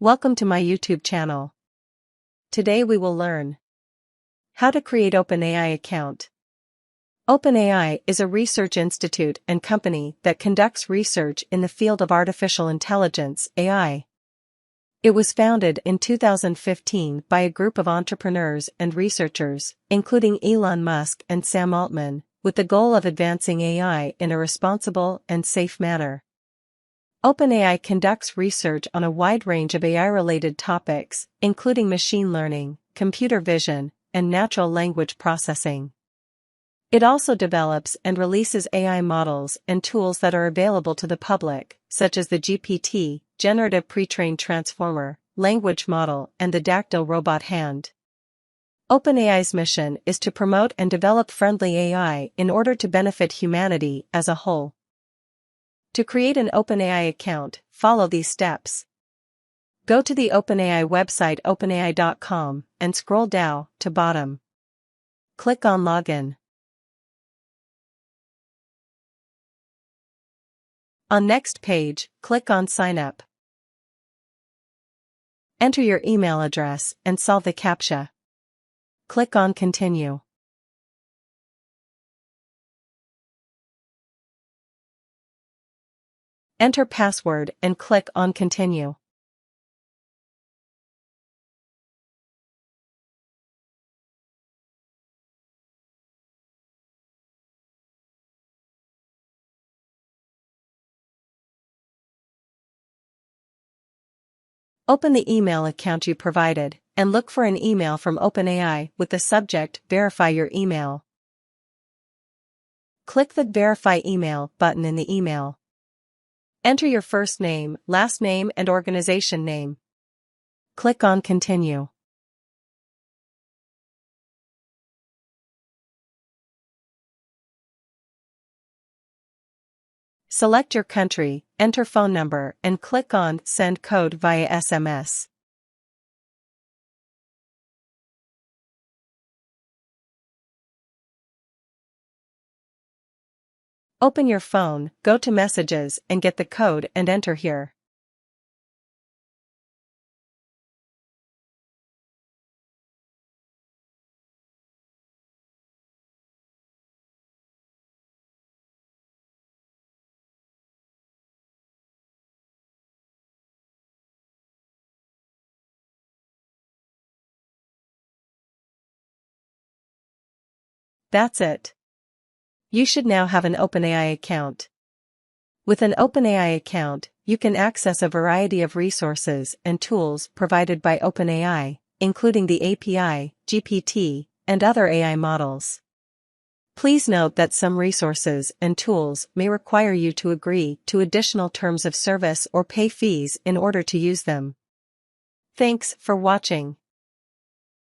Welcome to my YouTube channel. Today we will learn how to create OpenAI account. OpenAI is a research institute and company that conducts research in the field of artificial intelligence (AI). It was founded in 2015 by a group of entrepreneurs and researchers, including Elon Musk and Sam Altman, with the goal of advancing AI in a responsible and safe manner. OpenAI conducts research on a wide range of AI-related topics, including machine learning, computer vision, and natural language processing. It also develops and releases AI models and tools that are available to the public, such as the GPT, Generative Pre-trained Transformer, language model, and the Dactyl robot hand. OpenAI's mission is to promote and develop friendly AI in order to benefit humanity as a whole. To create an OpenAI account, follow these steps. Go to the OpenAI website openai.com and scroll down to bottom. Click on Login. On next page, click on Sign Up. Enter your email address and solve the CAPTCHA. Click on Continue. Enter password and click on Continue. Open the email account you provided, and look for an email from OpenAI with the subject Verify your email. Click the Verify Email button in the email. Enter your first name, last name, and organization name. Click on Continue. Select your country, enter phone number, and click on Send Code via SMS. Open your phone, go to Messages, and get the code and enter here. That's it. You should now have an OpenAI account. With an OpenAI account, you can access a variety of resources and tools provided by OpenAI, including the API, GPT, and other AI models. Please note that some resources and tools may require you to agree to additional terms of service or pay fees in order to use them. Thanks for watching.